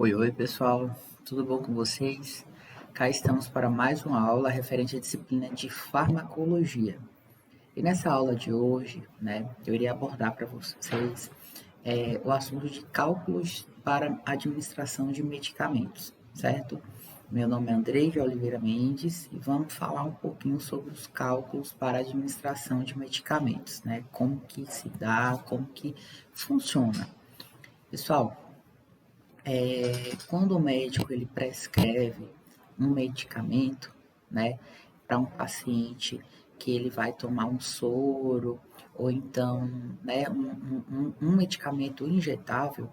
Oi, pessoal, tudo bom com vocês? Cá estamos para mais uma aula referente à disciplina de farmacologia. E nessa aula de hoje, eu irei abordar para vocês o assunto de cálculos para administração de medicamentos, certo? Meu nome é Andrei de Oliveira Mendes e vamos falar um pouquinho sobre os cálculos para administração de medicamentos, né? Como que se dá, como que funciona. Pessoal, quando o médico ele prescreve um medicamento, né, para um paciente que ele vai tomar um soro ou então, né, um medicamento injetável,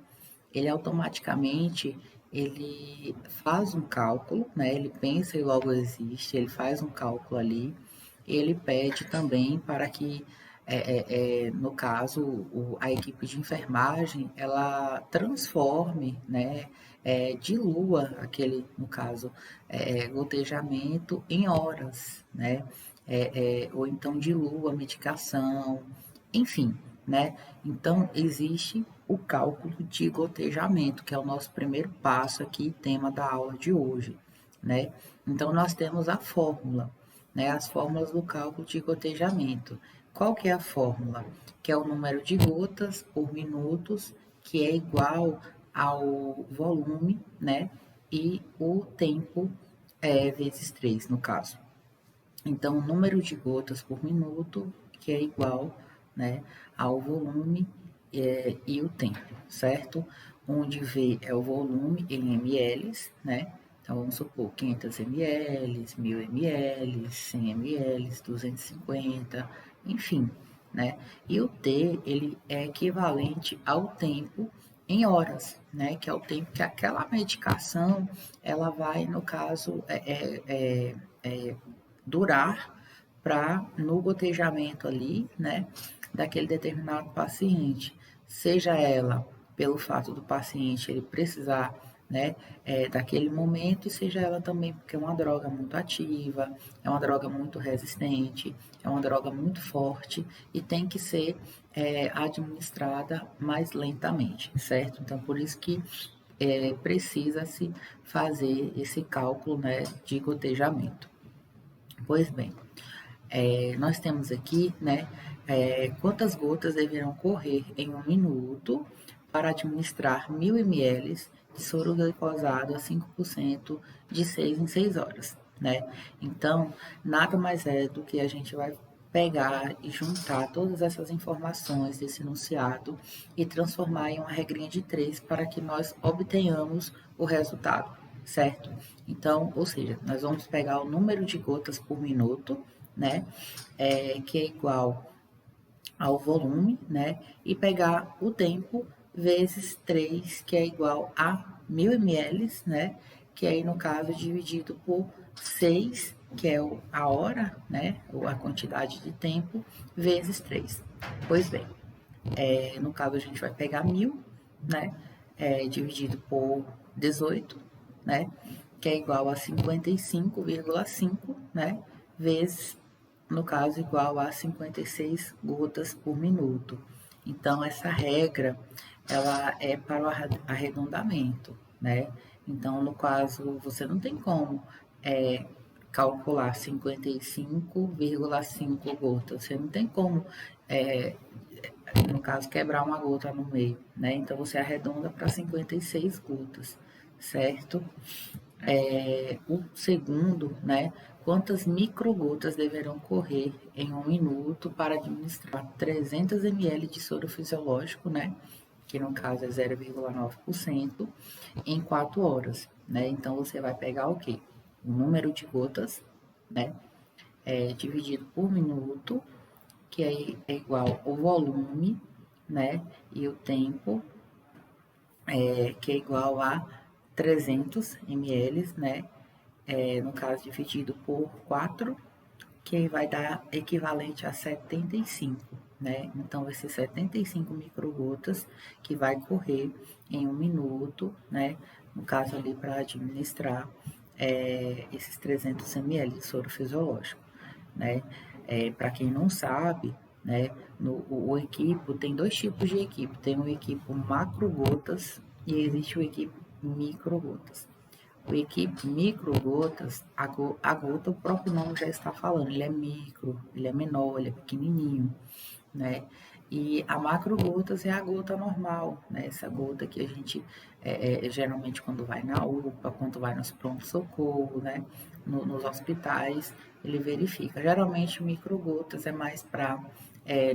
ele automaticamente ele faz um cálculo, né, ele pensa e logo existe, ele faz um cálculo ali, e ele pede também para que no caso, a equipe de enfermagem, ela transforme, né, dilua aquele, no caso, gotejamento em horas, né, ou então dilua a medicação, enfim, né. Então, existe o cálculo de gotejamento, que é o nosso primeiro passo aqui, tema da aula de hoje, né. Então, nós temos a fórmula, né, as fórmulas do cálculo de gotejamento. Qual que é a fórmula? Que é o número de gotas por minutos, que é igual ao volume, né? E o tempo vezes 3, no caso. Então, o número de gotas por minuto, que é igual, né, ao volume e o tempo, certo? Onde V é o volume em ml, né? Então, vamos supor 500 ml, 1000 ml, 100 ml, 250, enfim, né? E o T, ele é equivalente ao tempo em horas, né? Que é o tempo que aquela medicação, ela vai, no caso, durar para, no gotejamento ali, né? Daquele determinado paciente, seja ela pelo fato do paciente ele precisar, né, daquele momento, e seja ela também porque é uma droga muito ativa, é uma droga muito resistente, é uma droga muito forte e tem que ser administrada mais lentamente, certo? Então, por isso que precisa-se fazer esse cálculo, né, de gotejamento. Pois bem, nós temos aqui, né, quantas gotas deverão correr em um minuto para administrar 1000 ml de soro glicosado a 5% de 6 em 6 horas, né? Então, nada mais é do que a gente vai pegar e juntar todas essas informações desse enunciado e transformar em uma regrinha de 3 para que nós obtenhamos o resultado, certo? Então, ou seja, nós vamos pegar o número de gotas por minuto, né, que é igual ao volume, né, e pegar o tempo vezes 3, que é igual a 1000 ml, né, que aí no caso dividido por 6, que é a hora, né, ou a quantidade de tempo, vezes 3. Pois bem, no caso a gente vai pegar 1000, né, dividido por 18, né, que é igual a 55,5, né, vezes, no caso, igual a 56 gotas por minuto. Então, essa regra, ela é para o arredondamento, né? Então, no caso, você não tem como calcular 55,5 gotas. Você não tem como, no caso, quebrar uma gota no meio, né? Então, você arredonda para 56 gotas, certo? O segundo, né? Quantas microgotas deverão correr em um minuto para administrar 300 ml de soro fisiológico, né? Que no caso é 0,9%, em 4 horas, né? Então, você vai pegar o quê? O número de gotas, né? Dividido por minuto, que é igual ao volume, né? E o tempo, que é igual a 300 ml, né? No caso, dividido por 4, que vai dar equivalente a 75, né? Então, vai ser 75 microgotas que vai correr em um minuto, né? No caso ali, para administrar esses 300 ml de soro fisiológico, né? Para quem não sabe, né? O equipo tem dois tipos de equipo. Tem o equipo macrogotas e existe o equipo microgotas. O equipe microgotas, a gota, o próprio nome já está falando, ele é micro, ele é menor, ele é pequenininho, né? E a macrogotas é a gota normal, né? Essa gota que a gente, geralmente quando vai na UPA, quando vai nos pronto-socorro, né? Nos hospitais, ele verifica. Geralmente microgotas é mais para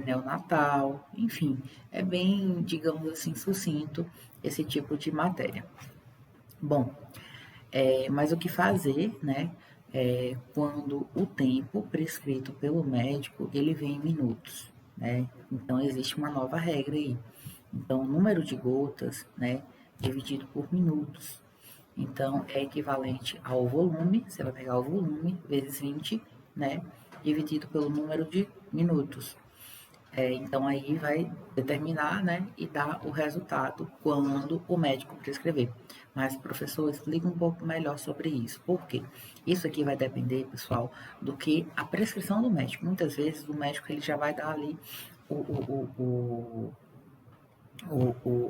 neonatal, enfim, é bem, digamos assim, sucinto esse tipo de matéria. Bom, mas o que fazer, né? Quando o tempo prescrito pelo médico ele vem em minutos, né? Então existe uma nova regra aí. Então o número de gotas, né, dividido por minutos. Então é equivalente ao volume, você vai pegar o volume vezes 20, né, dividido pelo número de minutos. Então aí vai determinar, né, e dar o resultado quando o médico prescrever. Mas, professor, explica um pouco melhor sobre isso. Por quê? Isso aqui vai depender, pessoal, do que a prescrição do médico. Muitas vezes o médico ele já vai dar ali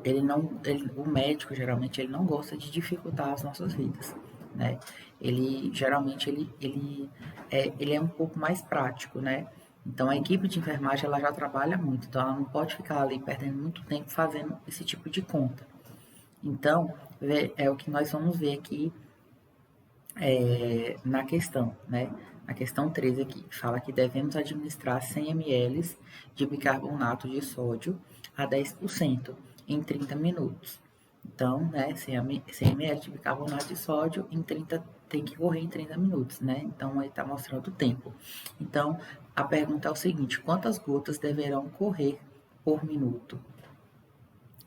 ele não, o médico geralmente ele não gosta de dificultar as nossas vidas, né? Ele geralmente ele é um pouco mais prático, né? Então a equipe de enfermagem ela já trabalha muito, então ela não pode ficar ali perdendo muito tempo fazendo esse tipo de conta. Então é o que nós vamos ver aqui na questão, né? Na questão 13 aqui, fala que devemos administrar 100 ml de bicarbonato de sódio a 10% em 30 minutos. Então, né, 100 ml de bicarbonato de sódio em 30, tem que correr em 30 minutos, né? Então, aí está mostrando o tempo. Então, a pergunta é o seguinte, quantas gotas deverão correr por minuto?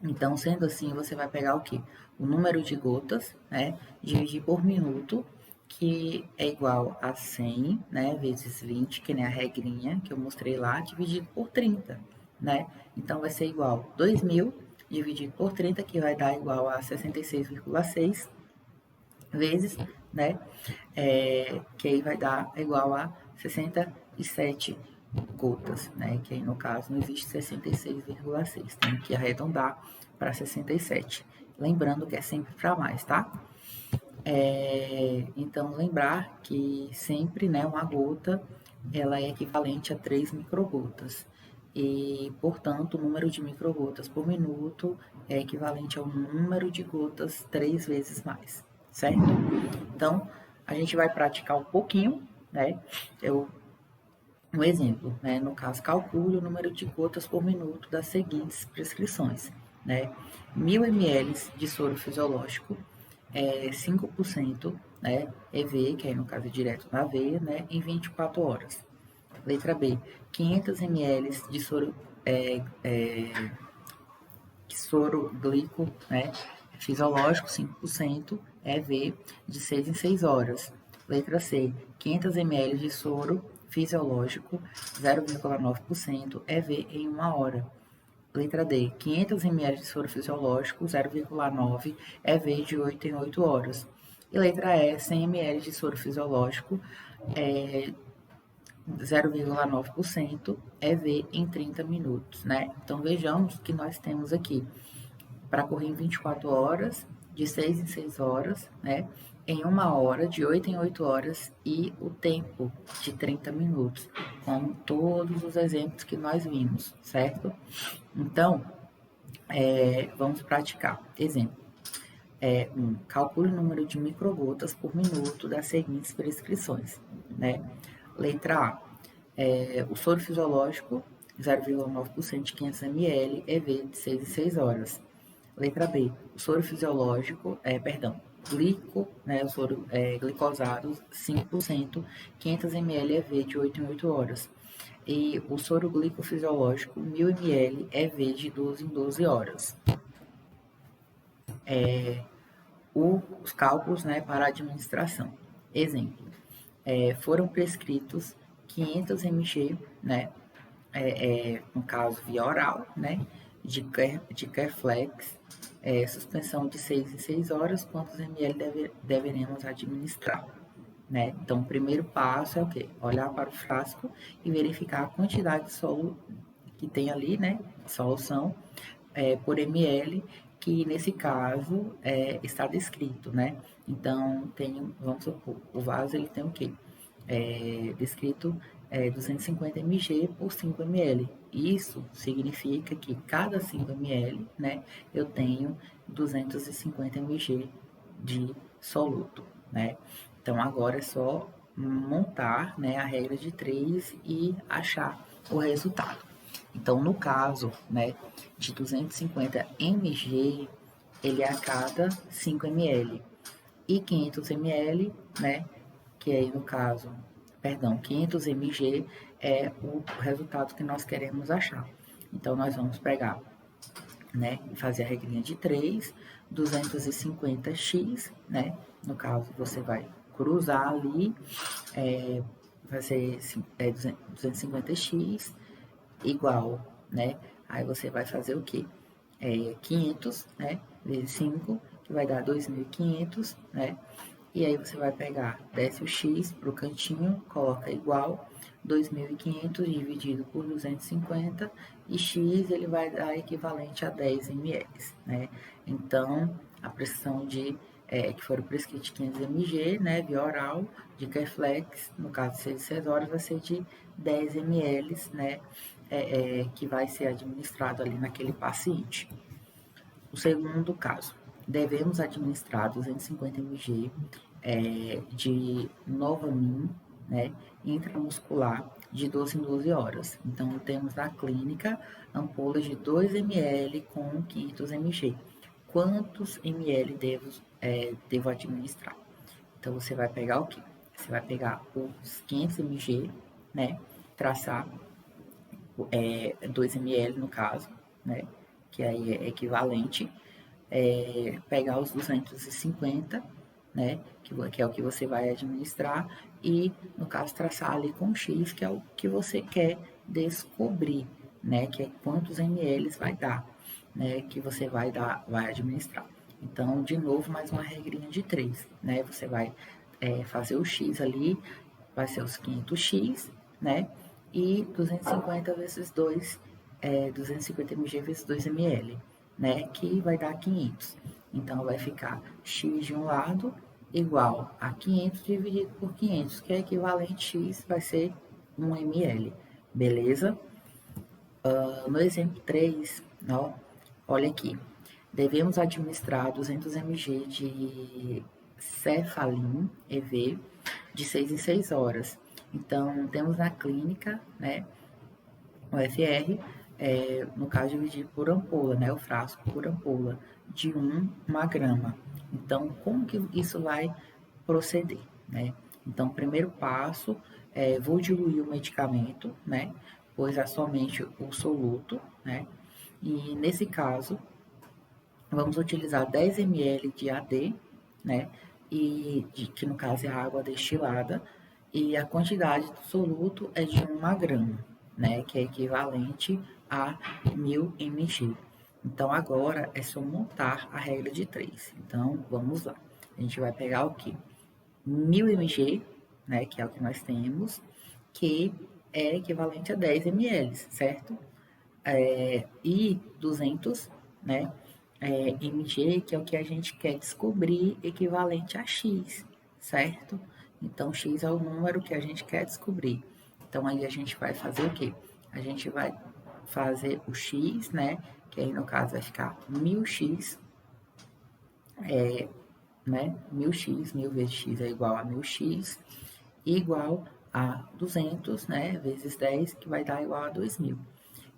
Então, sendo assim, você vai pegar o quê? O número de gotas, né? Dividir por minuto, que é igual a 100, né? Vezes 20, que nem a regrinha que eu mostrei lá, dividido por 30, né? Então, vai ser igual 2.000 dividido por 30, que vai dar igual a 66,6 vezes, né? Que aí vai dar igual a 67 gotas, né? Que aí no caso não existe 66,6, tem que arredondar para 67. Lembrando que é sempre para mais, tá? Então lembrar que sempre, né, uma gota ela é equivalente a 3 microgotas. E, portanto, o número de microgotas por minuto é equivalente ao número de gotas 3 vezes mais, certo? Então, a gente vai praticar um pouquinho, né? Um exemplo, né? No caso, calcule o número de gotas por minuto das seguintes prescrições, né? 1.000 ml de soro fisiológico, 5%, né? EV, que aí no caso é direto na veia, né? Em 24 horas. Letra B, 500 ml de soro glico, né? Fisiológico, 5%, EV, de 6 em 6 horas. Letra C, 500 ml de soro fisiológico, 0,9%, EV em 1 hora. Letra D, 500 ml de soro fisiológico, 0,9, EV de 8 em 8 horas. E letra E, 100 ml de soro fisiológico, 0,9% EV em 30 minutos, né? Então vejamos que nós temos aqui para correr em 24 horas, de 6 em 6 horas, né? Em 1 hora, de 8 em 8 horas e o tempo de 30 minutos, com todos os exemplos que nós vimos, certo? Então, vamos praticar. Exemplo. Calcule o número de microgotas por minuto das seguintes prescrições, né? Letra A, o soro fisiológico, 0,9% de 500 ml, EV de 6 em 6 horas. Letra B, o soro fisiológico, né, o soro glicosado, 5%, 500 ml EV de 8 em 8 horas. E o soro glicofisiológico, 1.000 ml EV de 12 em 12 horas. Os cálculos, né, para a administração. Exemplo, foram prescritos 500 mg, né, no caso via oral, né, de Careflex, suspensão de 6 em 6 horas, quantos ml deveremos administrar, né? Então, o primeiro passo é o quê? Olhar para o frasco e verificar a quantidade de solo que tem ali, né, solução, por ml, que nesse caso está descrito, né? Então, vamos supor, o vaso ele tem o quê? Descrito 250 mg por 5 ml. Isso significa que cada 5 ml, né, eu tenho 250 mg de soluto, né? Então, agora é só montar, né, a regra de 3 e achar o resultado. Então, no caso, né, de 250 mg, ele é a cada 5 ml. E 500 ml, né, que aí no caso, perdão, 500 mg é o resultado que nós queremos achar. Então, nós vamos pegar, né, fazer a regrinha de 3, 250x, né, no caso, você vai cruzar ali, vai ser 250x igual, né? Aí você vai fazer o quê? 500, né? Vezes 5, que vai dar 2.500, né? E aí você vai pegar, desce o x para o cantinho, coloca igual 2.500 dividido por 250 e x ele vai dar equivalente a 10 ml, né? Então, a pressão que foram prescritos 500 mg, né, via oral, de Keflex, no caso de 6 horas, vai ser de 10 ml, né, que vai ser administrado ali naquele paciente. O segundo caso, devemos administrar 250 mg de Novamin, né, intramuscular, de 12 em 12 horas. Então, temos na clínica ampolas de 2 ml com 500 mg. Quantos ml devo administrar? Então, você vai pegar o quê? Você vai pegar os 500 mg, né, traçar 2 ml no caso, né, que aí é equivalente, pegar os 250, né, que é o que você vai administrar, e no caso traçar ali com X, que é o que você quer descobrir, né, que é quantos ml vai dar, né, que você vai administrar. Então, de novo, mais uma regrinha de 3, né, você vai fazer o X ali, vai ser os 500x, né, e 250 vezes 2, 250 mg vezes 2 ml, né, que vai dar 500. Então, vai ficar x de um lado igual a 500 dividido por 500, que é equivalente x, vai ser 1 ml, beleza? No exemplo 3, ó, olha aqui, devemos administrar 200 mg de Cefalin EV de 6 em 6 horas. Então, temos na clínica, né, o FR, no caso, dividido por ampola, né, o frasco por ampola, de 1 grama. Então, como que isso vai proceder, né? Então, primeiro passo, vou diluir o medicamento, né, pois é somente o soluto, né, e nesse caso, vamos utilizar 10 ml de AD, né, que no caso é a água destilada, e a quantidade do soluto é de 1 grama, né, que é equivalente a 1.000 mg. Então, agora é só montar a regra de 3. Então, vamos lá. A gente vai pegar o quê? 1.000 mg, né, que é o que nós temos, que é equivalente a 10 ml, certo? E 200, né, mg, que é o que a gente quer descobrir, equivalente a x, certo? Então, x é o número que a gente quer descobrir. Então, aí a gente vai fazer o quê? A gente vai fazer o x, né, que aí no caso vai ficar 1000x, né, 1000x, 1000 vezes x é igual a 1000x, igual a 200, né, vezes 10, que vai dar igual a 2000.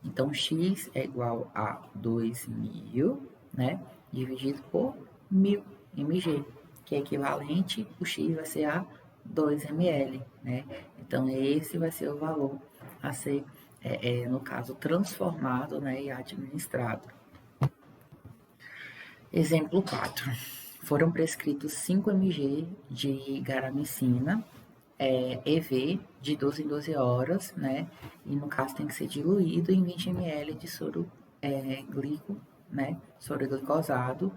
Então, x é igual a 2.000, né, dividido por 1.000 mg, que é equivalente, o x vai ser a 2 ml, né? Então, esse vai ser o valor a ser, no caso, transformado, né, e administrado. Exemplo 4. Foram prescritos 5 mg de garamicina, EV, de 12 em 12 horas, né? E no caso tem que ser diluído em 20 ml de soro né? Soro glicosado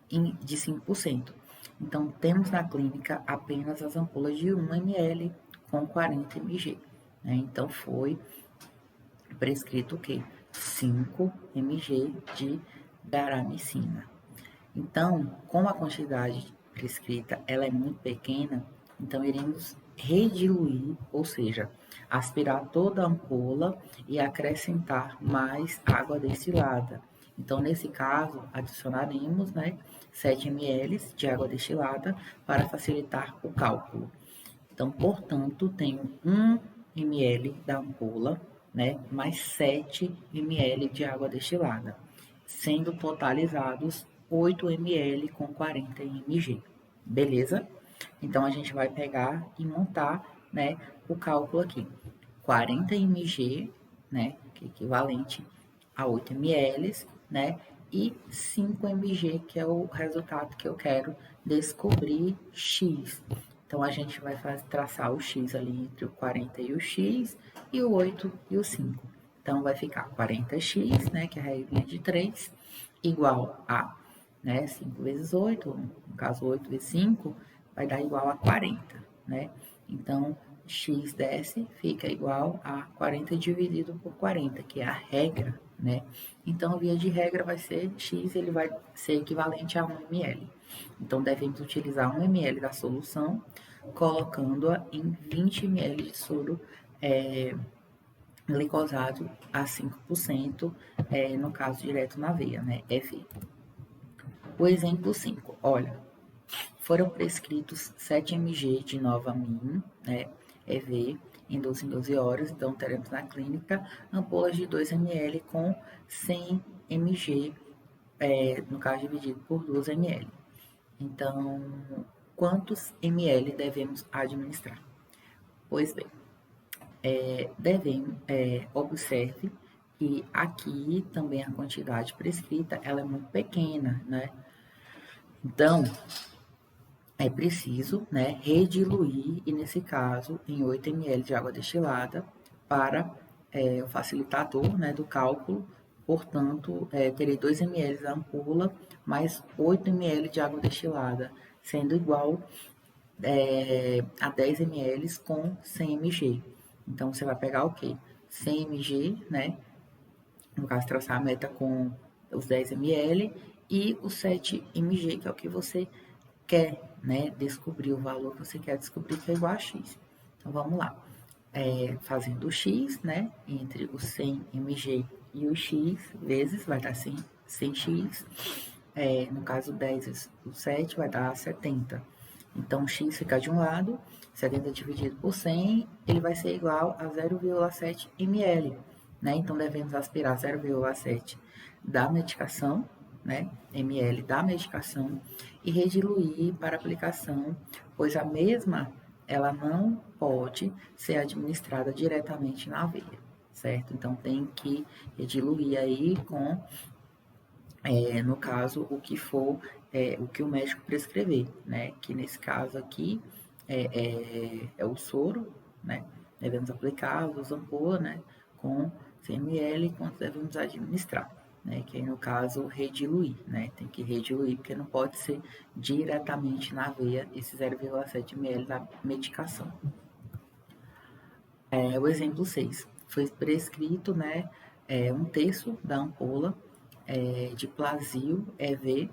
de 5%. Então, temos na clínica apenas as ampolas de 1 ml com 40 mg, né? Então, foi prescrito o quê? 5 mg de garamicina. Então, como a quantidade prescrita ela é muito pequena, então iremos rediluir, ou seja, aspirar toda a ampola e acrescentar mais água destilada. Então, nesse caso, adicionaremos, 7 ml de água destilada para facilitar o cálculo. Então, portanto, tenho 1 ml da ampola, mais 7 ml de água destilada, sendo totalizados 8 ml com 40 mg. Beleza? Então, a gente vai pegar e montar, o cálculo aqui. 40 mg, que é equivalente a 8 ml, e 5 mg, que é o resultado que eu quero descobrir X. Então, a gente vai traçar o X ali entre o 40 e o X, e o 8 e o 5. Então, vai ficar 40x, que é a regra de 3, igual a 5 vezes 8, no caso 8 vezes 5, vai dar igual a 40, Então, x desce fica igual a 40 dividido por 40, que é a regra, Então, via de regra, vai ser x, ele vai ser equivalente a 1 ml. Então, devemos utilizar 1 ml da solução, colocando-a em 20 ml de soro glicosado a 5%, no caso direto na veia, EV. O exemplo 5, olha, foram prescritos 7 mg de Novamin, EV, em 12 em 12 horas, então teremos na clínica ampolas de 2 ml com 100 mg, no caso dividido por 2 ml. Então, quantos ml devemos administrar? Pois bem, observe que aqui também a quantidade prescrita ela é muito pequena, Então, é preciso, rediluir, e nesse caso, em 8 ml de água destilada, para o facilitador, do cálculo. Portanto, terei 2 ml da ampola, mais 8 ml de água destilada, sendo igual a 10 ml com 100 mg. Então, você vai pegar o quê? 100 mg, No caso, traçar a meta com os 10 ml e os 7 mg, que é o que você quer, descobrir o valor que você quer descobrir, que é igual a x. Então, vamos lá. Fazendo o x, entre os 100 mg e o x, vezes, vai dar 100x. No caso, 10 vezes o 7 vai dar 70. Então, x fica de um lado, 70 dividido por 100, ele vai ser igual a 0,7 ml. Então, devemos aspirar 0,7 da medicação, ml da medicação, e rediluir para aplicação, pois a mesma, ela não pode ser administrada diretamente na veia, certo? Então, tem que rediluir aí com, no caso, o que for, o que o médico prescrever, Que nesse caso aqui é o soro, Devemos aplicar a luz ampola, com 100 ml, quanto devemos administrar. Que aí no caso rediluir, Tem que rediluir, porque não pode ser diretamente na veia esse 0,7 ml da medicação. O exemplo 6, foi prescrito, 1/3 da ampola de Plasil EV,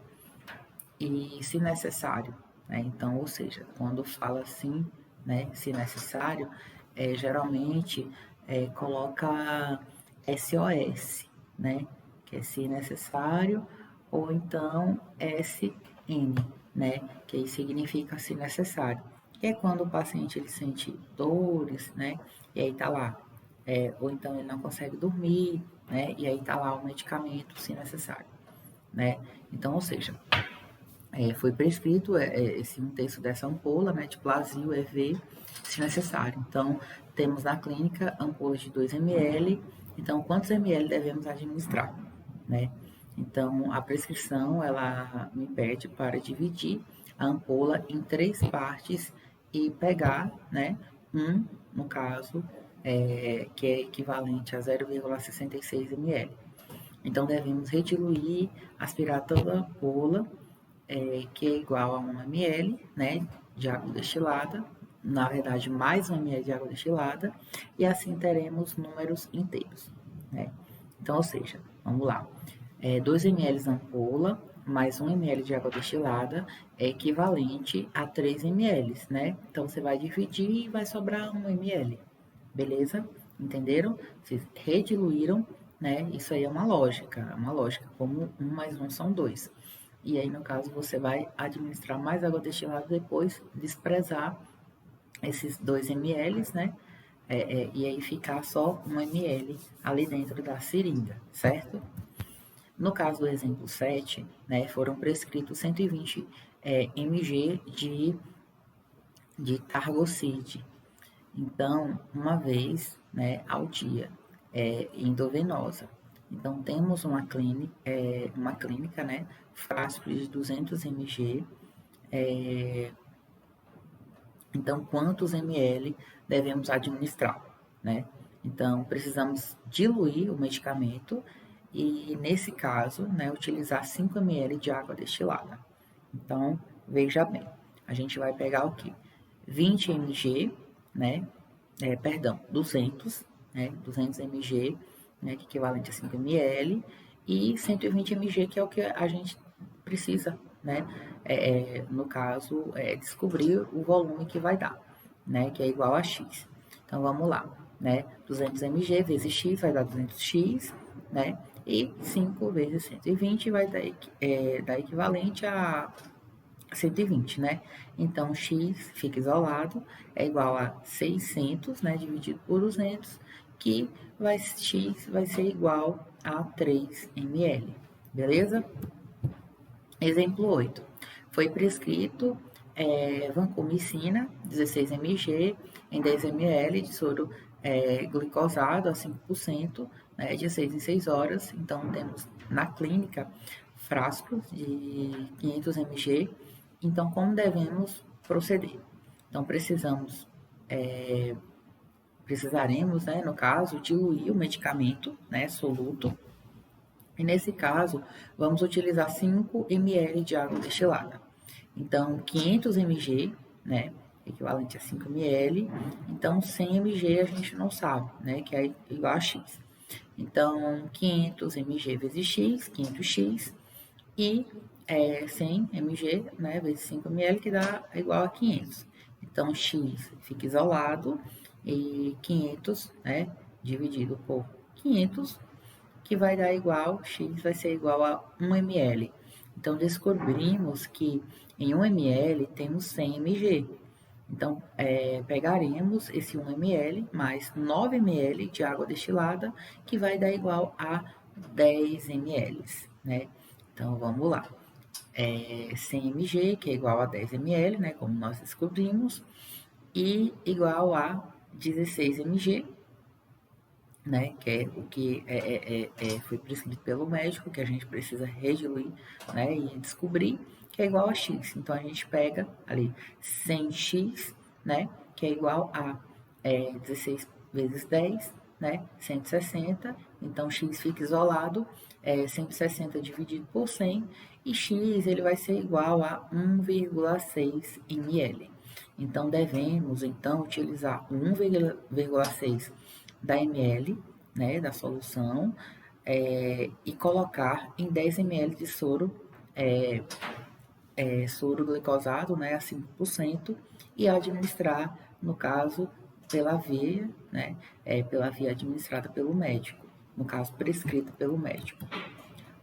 e se necessário, Então, ou seja, quando fala assim, se necessário, geralmente coloca SOS, que é se necessário, ou então SN, que aí significa se necessário. Que é quando o paciente ele sente dores, e aí tá lá, ou então ele não consegue dormir, e aí tá lá o medicamento se necessário, Então, ou seja, foi prescrito esse 1/3 dessa ampola, de Plasil EV, se necessário. Então, temos na clínica ampolas de 2 ml. Então, quantos ml devemos administrar, Então, a prescrição, ela me pede para dividir a ampola em 3 partes e pegar, no caso, que é equivalente a 0,66 ml. Então, devemos rediluir, aspirar toda a ampola, que é igual a 1 ml, de água destilada, na verdade, mais 1 ml de água destilada, e assim teremos números inteiros, Então, ou seja, vamos lá, 2 ml na ampola mais 1 ml de água destilada é equivalente a 3 ml, né? Então, você vai dividir e vai sobrar 1 ml, beleza? Entenderam? Vocês rediluíram, né? Isso aí é uma lógica, como 1 mais 1 são 2. E aí, no caso, você vai administrar mais água destilada depois, desprezar esses 2 ml, né? E aí ficar só 1 ml ali dentro da seringa, certo? No caso do exemplo 7, né, foram prescritos 120 mg de Targocid. Então, uma vez, né, ao dia, endovenosa. Então, temos uma clínica, né, frasco de 200 mg. Então, quantos ml devemos administrar, né? Então, precisamos diluir o medicamento e, nesse caso, né, utilizar 5 ml de água destilada. Então, veja bem, a gente vai pegar o quê? 20 mg, né? 200, né? 200 mg, né? Que é equivalente a 5 ml, e 120 mg, que é o que a gente precisa, né? No caso, descobrir o volume que vai dar, né? Que é igual a X. Então, vamos lá, né? 200 mg vezes X vai dar 200x, né? E 5 vezes 120 vai dar equivalente a 120, né? Então, x fica isolado, é igual a 600, né? Dividido por 200, que x vai ser igual a 3 ml, beleza? Exemplo 8. Foi prescrito vancomicina, 16 mg, em 10 ml de soro glicosado a 5%, né, de 6 em 6 horas. Então, temos na clínica frascos de 500 mg. Então, como devemos proceder? Então, precisaremos, né, no caso, diluir o medicamento, né, soluto. E nesse caso, vamos utilizar 5 ml de água destilada. Então, 500 mg, né, equivalente a 5 ml. Então, 100 mg a gente não sabe, né, que é igual a x. Então, 500 mg vezes x, 500x, e 100 mg, né, vezes 5 ml, que dá igual a 500. Então, x fica isolado e 500, né, dividido por 500, que vai dar igual, x vai ser igual a 1 ml. Então, descobrimos que em 1 ml temos 100 mg. Então, pegaremos esse 1 ml mais 9 ml de água destilada, que vai dar igual a 10 ml, né? Então, vamos lá. 100 mg, que é igual a 10 ml, né? Como nós descobrimos, e igual a 16 mg, né, que é o que foi prescrito pelo médico, que a gente precisa rediluir, né, e descobrir, que é igual a x. Então, a gente pega ali 100x, né, que é igual a 16 vezes 10, né, 160. Então, x fica isolado, 160 dividido por 100, e x ele vai ser igual a 1,6 ml. Então, devemos, então, utilizar 1,6 da ml, né, da solução, e colocar em 10 ml de soro, soro glicosado, né, a 5%, e administrar, no caso, pela via, né, pela via administrada pelo médico, no caso, prescrita pelo médico.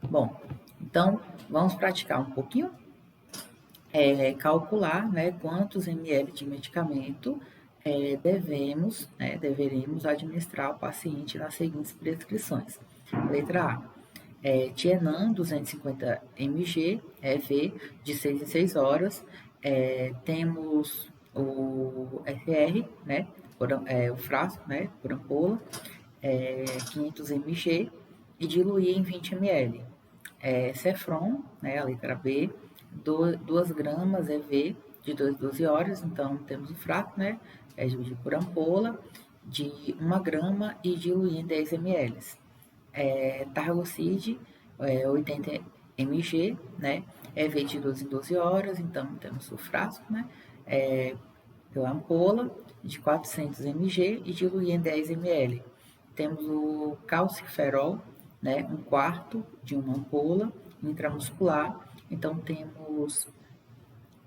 Bom, então, vamos praticar um pouquinho? Calcular, né, quantos ml de medicamento deveremos administrar ao paciente nas seguintes prescrições. Letra A. Tienan, 250 mg, EV, de 6 em 6 horas. Temos o FR, né, o frasco, né, por ampola, 500 mg, e diluir em 20 ml. Cefron, né, a letra B, 2 gramas EV de 2 12 horas, então temos o frasco, né, dividido por ampola, de 1 grama e diluir em 10 ml. Targocid, 80 mg, né, EV de 12 em 12 horas, então temos o frasco, né, pela ampola, de 400 mg e diluir em 10 ml. Temos o calciferol, né, 1/4 de uma ampola intramuscular. Então, temos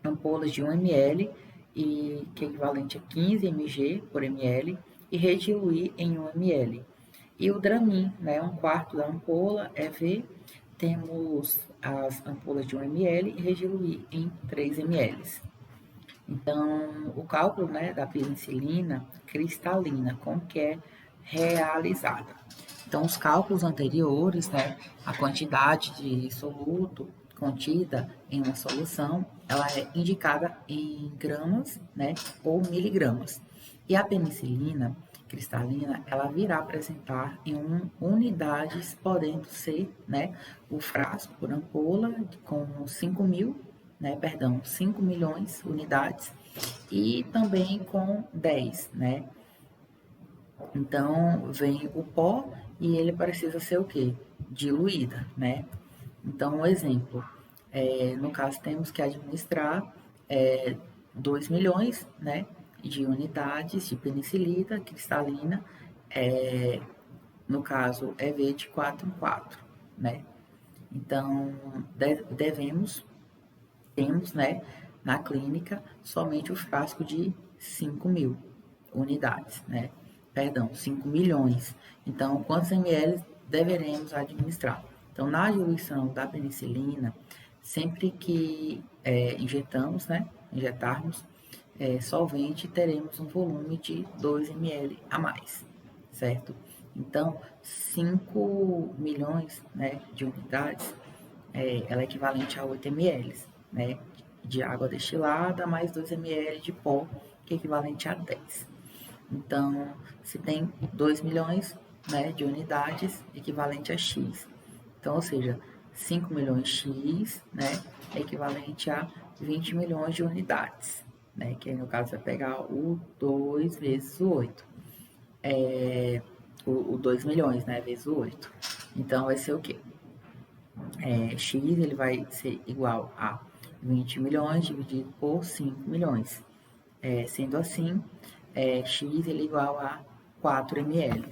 ampolas de 1 ml, que é equivalente a 15 mg por ml, e rediluir em 1 ml. E o Dramin, né, 1/4 da ampola, EV, temos as ampolas de 1 ml e rediluir em 3 ml. Então, o cálculo, né, da penicilina cristalina, como que é realizada? Então, os cálculos anteriores, né, a quantidade de soluto contida em uma solução, ela é indicada em gramas, né, ou miligramas. E a penicilina cristalina, ela virá apresentar em unidades, podendo ser, né, o frasco por ampola com 5.000, né, perdão, 5 milhões de unidades, e também com 10, né? Então, vem o pó e ele precisa ser o quê? Diluída, né? Então, um exemplo, no caso, temos que administrar 2 milhões, né, de unidades de penicilina cristalina, no caso, EV de 4 em 4, né? Então, temos, né, na clínica, somente o frasco de 5.000 unidades, né? Perdão, 5 milhões. Então, quantos ml deveremos administrar? Então, na diluição da penicilina, sempre que injetarmos solvente, teremos um volume de 2 ml a mais, certo? Então, 5 milhões, né, de unidades, ela é equivalente a 8 ml, né, de água destilada, mais 2 ml de pó, que é equivalente a 10. Então, se tem 2 milhões, né, de unidades, equivalente a X. Então, ou seja, 5 milhões X, né, é equivalente a 20 milhões de unidades, né, que aí no caso vai pegar o 2 vezes o 8. O 2 milhões, né, vezes o 8. Então, vai ser o quê? X ele vai ser igual a 20 milhões dividido por 5 milhões. Sendo assim, X ele é igual a 4 ml.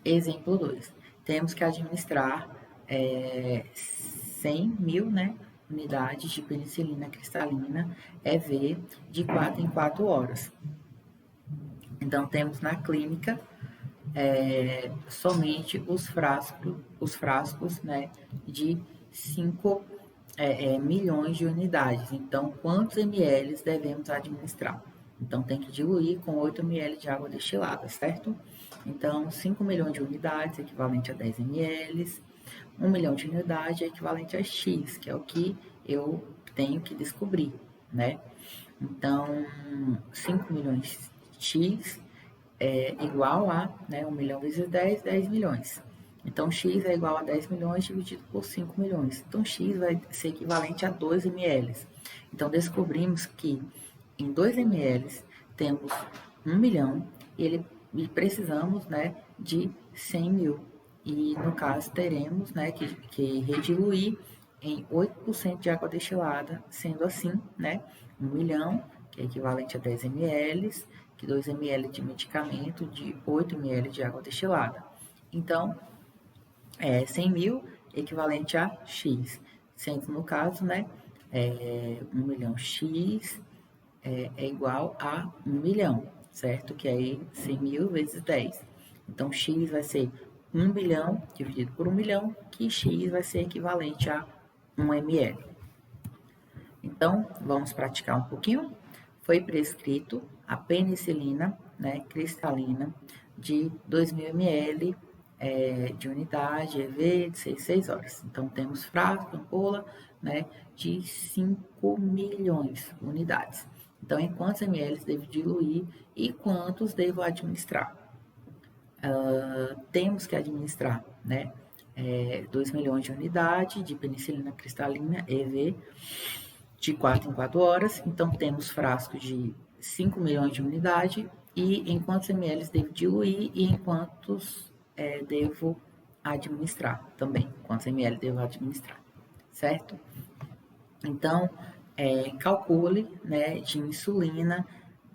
Exemplo 2. Temos que administrar 100.000, né, unidades de penicilina cristalina EV de 4 em 4 horas. Então, temos na clínica somente os frascos, né, de 5 milhões de unidades. Então, quantos ml devemos administrar? Então, tem que diluir com 8 ml de água destilada, certo? Então, 5 milhões de unidades, equivalente a 10 ml. 1 milhão de unidades é equivalente a X, que é o que eu tenho que descobrir, né? Então, 5 milhões X é igual a, né, 1 milhão vezes 10, 10 milhões. Então, X é igual a 10 milhões dividido por 5 milhões. Então, X vai ser equivalente a 2 ml. Então, descobrimos que em 2 ml temos 1 milhão e precisamos, né, de 100 mil. E, no caso, teremos, né, que rediluir em 8% de água destilada, sendo assim, né, 1 milhão, que é equivalente a 10 ml, que 2 ml de medicamento, de 8 ml de água destilada. Então, 100 mil equivalente a X, sendo no caso, né, 1 milhão X é igual a 1 milhão, certo? Que aí 100 mil vezes 10. Então, X vai ser 1 milhão dividido por 1 milhão, que X vai ser equivalente a 1 ml. Então, vamos praticar um pouquinho. Foi prescrito a penicilina, né, cristalina de 2.000 ml de unidade EV de 6 horas. Então, temos frasco, ampola, né, de 5 milhões de unidades. Então, em quantos ml devo diluir e quantos devo administrar? Temos que administrar, né, 2 milhões de unidades de penicilina cristalina EV de 4 em 4 horas. Então, temos frasco de 5 milhões de unidade e em quantos ml devo diluir e em quantos devo administrar também. Quantos ml devo administrar, certo? Então, calcule, né, de insulina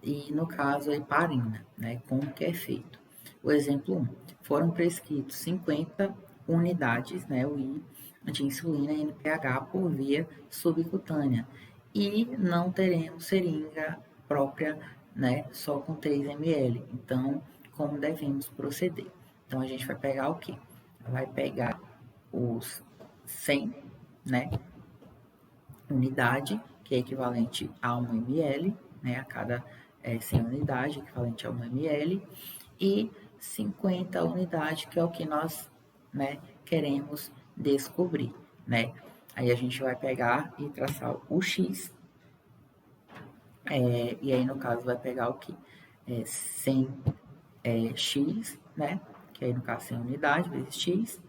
e, no caso, heparina, né, como que é feito. O exemplo 1. Foram prescritos 50 unidades, né, UI, de insulina NPH por via subcutânea e não teremos seringa própria, né, só com 3 ml. Então, como devemos proceder? Então, a gente vai pegar o quê? Vai pegar os 100, né, unidade, que é equivalente a 1 ml, né, a cada 100 unidades, equivalente a 1 ml, e 50 unidades, que é o que nós, né, queremos descobrir, né. Aí a gente vai pegar e traçar o X, e aí no caso vai pegar o que? 100 X, né, que aí no caso 100 unidades vezes X,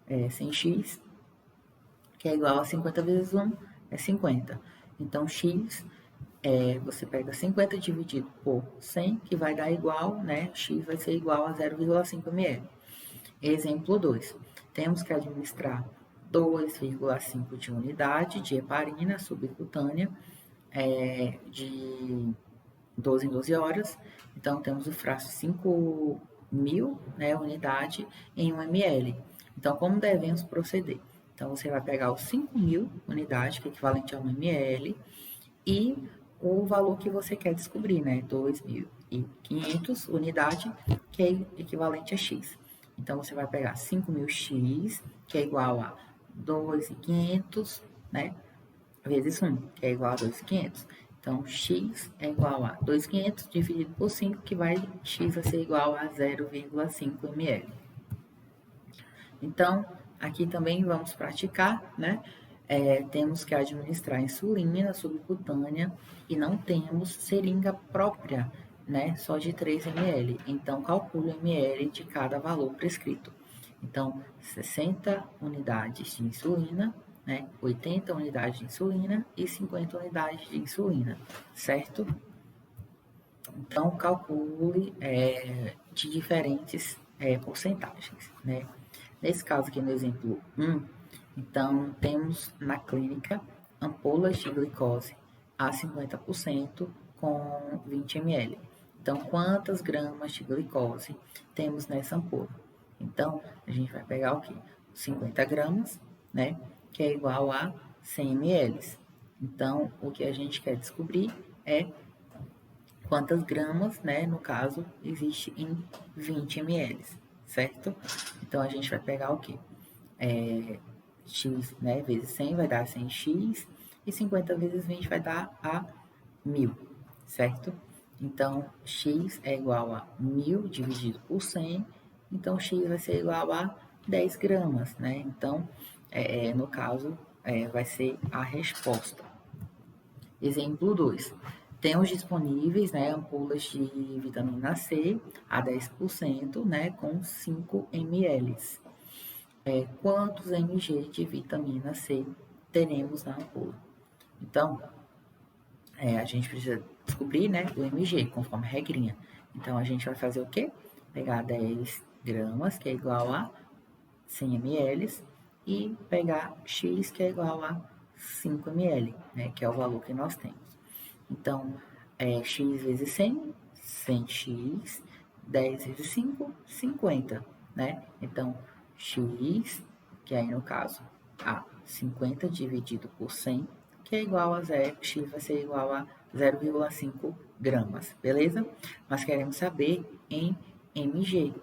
100X, que é igual a 50 vezes 1, é 50. Então, X, você pega 50 dividido por 100, que vai dar igual, né? X vai ser igual a 0,5 ml. Exemplo 2. Temos que administrar 2,5 de unidade de heparina subcutânea de 12 em 12 horas. Então, temos o frasco 5.000, né, unidade em 1 ml. Então, como devemos proceder? Então, você vai pegar os 5.000 unidades, que é equivalente a 1 ml, e o valor que você quer descobrir, né? 2.500 unidade, que é equivalente a X. Então, você vai pegar 5.000x, que é igual a 2.500, né? Vezes 1, que é igual a 2.500. Então, x é igual a 2.500 dividido por 5, que x vai ser igual a 0,5 ml. Então, aqui também vamos praticar, né? Temos que administrar insulina subcutânea e não temos seringa própria, né? Só de 3 ml. Então, calcule o ml de cada valor prescrito. Então, 60 unidades de insulina, né? 80 unidades de insulina e 50 unidades de insulina, certo? Então, calcule de diferentes porcentagens, né? Nesse caso aqui, no exemplo 1, então, temos na clínica ampolas de glicose a 50% com 20 ml. Então, quantas gramas de glicose temos nessa ampola? Então, a gente vai pegar o quê? 50 gramas, né? Que é igual a 100 ml. Então, o que a gente quer descobrir é quantas gramas, né, no caso, existe em 20 ml, certo? Então, a gente vai pegar o quê? X, né, vezes 100 vai dar 100x, e 50 vezes 20 vai dar a 1.000, certo? Então, x é igual a 1.000 dividido por 100, então x vai ser igual a 10 gramas, né? Então, no caso, vai ser a resposta. Exemplo 2. Temos disponíveis, né, ampolas de vitamina C a 10%, né, com 5 ml. Quantos mg de vitamina C teremos na ampola? Então, a gente precisa descobrir, né, o mg, conforme a regrinha. Então, a gente vai fazer o quê? Pegar 10 gramas, que é igual a 100 ml, e pegar x, que é igual a 5 ml, né, que é o valor que nós temos. Então, x vezes 100, 100x, 10 vezes 5, 50, né? Então, x, que aí no caso, a 50 dividido por 100, que é igual a 0, x vai ser igual a 0,5 gramas, beleza? Nós queremos saber em mg.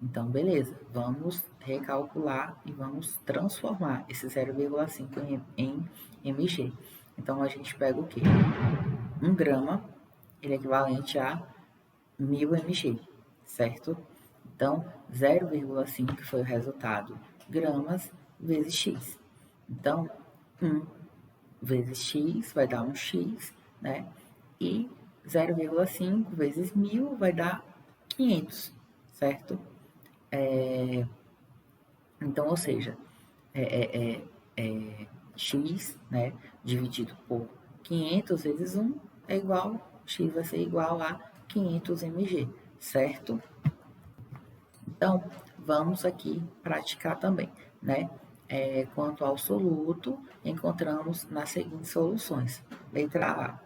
Então, beleza, vamos recalcular e vamos transformar esse 0,5 em mg. Então, a gente pega o quê? 1 grama, ele é equivalente a 1.000 mg, certo? Então, 0,5 que foi o resultado, gramas vezes x. Então, 1 vezes x vai dar 1x, né? E 0,5 vezes 1.000 vai dar 500, certo? Então, ou seja, x, né, dividido por 500 vezes 1 é igual, x vai ser igual a 500 mg, certo? Então, vamos aqui praticar também, né? Quanto ao soluto, encontramos nas seguintes soluções. Letra A,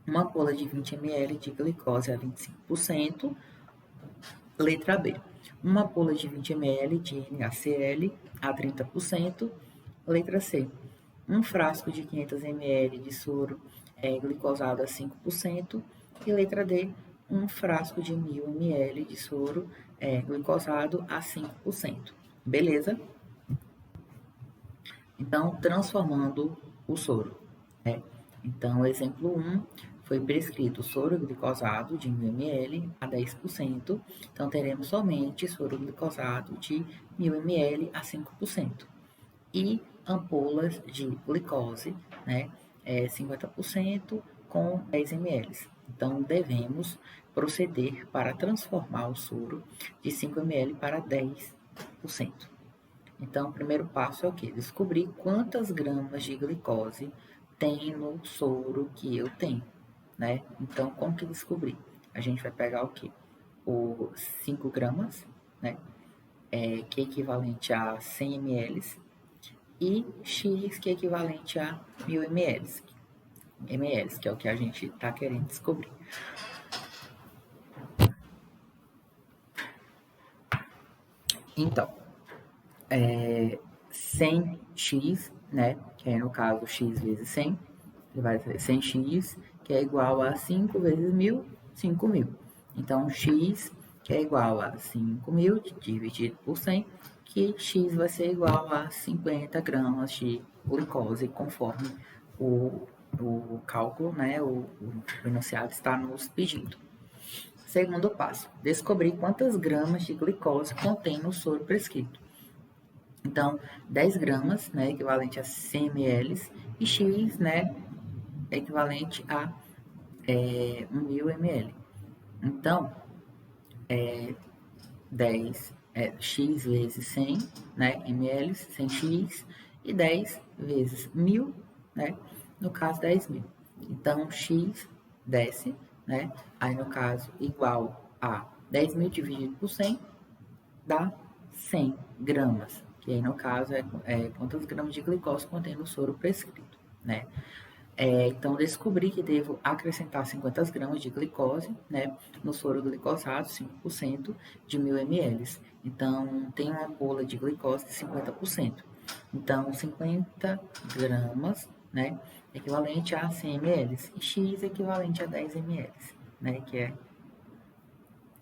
uma ampola de 20 ml de glicose a 25%, Letra B, uma ampola de 20 ml de NaCl a 30%. Letra C, um frasco de 500 ml de soro glicosado a 5%. E letra D, um frasco de 1000 ml de soro glicosado a 5%. Beleza? Então, transformando o soro, né? Então, exemplo 1, foi prescrito soro glicosado de 1000 ml a 10%. Então, teremos somente soro glicosado de 1000 ml a 5%. E ampolas de glicose, né? 50% com 10 ml. Então, devemos proceder para transformar o soro de 5 ml para 10%. Então, o primeiro passo é o quê? Descobrir quantas gramas de glicose tem no soro que eu tenho, né? Então, como que descobrir? A gente vai pegar o quê? O 5 gramas, né? Que é equivalente a 100 ml, e X, que é equivalente a 1000 ml, que é o que a gente está querendo descobrir. Então, 100x, né, que é no caso x vezes 100, ele vai ser 100x, que é igual a 5 vezes 1000, 5.000. Então, x, que é igual a 5.000 dividido por 100, que x vai ser igual a 50 gramas de glicose, conforme o cálculo, né, o enunciado está nos pedindo. Segundo passo, descobrir quantas gramas de glicose contém no soro prescrito. Então, 10 gramas, né, equivalente a 100 ml, e X, né, equivalente a 1000 ml. Então, 10 X vezes 100, né, ml, 100x, e 10 vezes 1000, né, no caso 10.000. Então, X desce, né, aí no caso igual a 10.000 dividido por 100, dá 100 gramas, que aí no caso é quantos gramas de glicose contém no soro prescrito, né? Então, descobri que devo acrescentar 50 gramas de glicose, né, no soro glicosado, 5% de 1000 ml. Então, tem uma ampola de glicose de 50%. Então, 50 gramas, né, equivalente a 100 ml, e X equivalente a 10 ml, né, que é,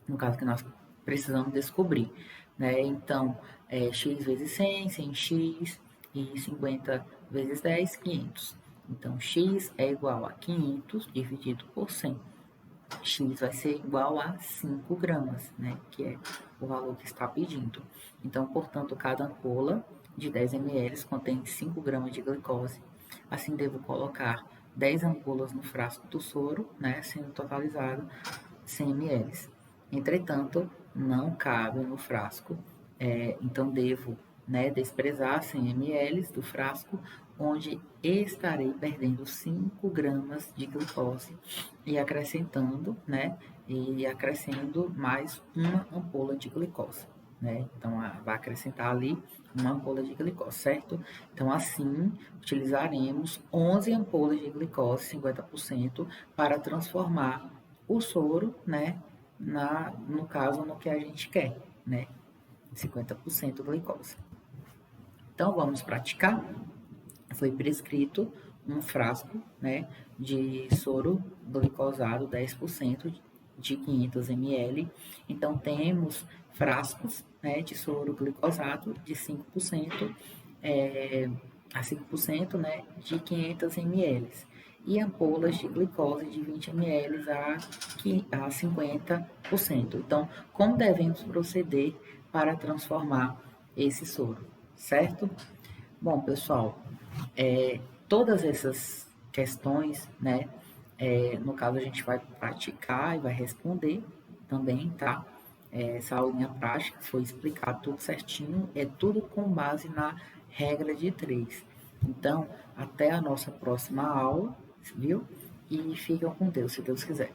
no caso, que nós precisamos descobrir, né? Então, x vezes 100, 100x, e 50 vezes 10, 500. Então, x é igual a 500 dividido por 100. X vai ser igual a 5 gramas, né? Que é o valor que está pedindo. Então, portanto, cada ampola de 10 ml contém 5 gramas de glicose. Assim, devo colocar 10 ampolas no frasco do soro, né? Sendo totalizado 100 ml. Entretanto, não cabe no frasco, então devo, né, desprezar 100 ml do frasco, onde estarei perdendo 5 gramas de glicose e acrescentando, né, e acrescendo mais uma ampola de glicose, né? Então, vai acrescentar ali uma ampola de glicose, certo? Então, assim, utilizaremos 11 ampolas de glicose, 50%, para transformar o soro, né, no caso, no que a gente quer, né? 50% glicose. Então, vamos praticar. Foi prescrito um frasco, né, de soro glicosado 10% de 500 ml. Então, temos frascos, né, de soro glicosado de 5% a 5%, né, de 500 ml. E ampolas de glicose de 20 ml a 50%. Então, como devemos proceder para transformar esse soro, certo? Bom, pessoal, todas essas questões, né, no caso a gente vai praticar e vai responder também, tá? Essa aulinha prática foi explicado tudo certinho, é tudo com base na regra de 3. Então, até a nossa próxima aula, viu? E fiquem com Deus, se Deus quiser.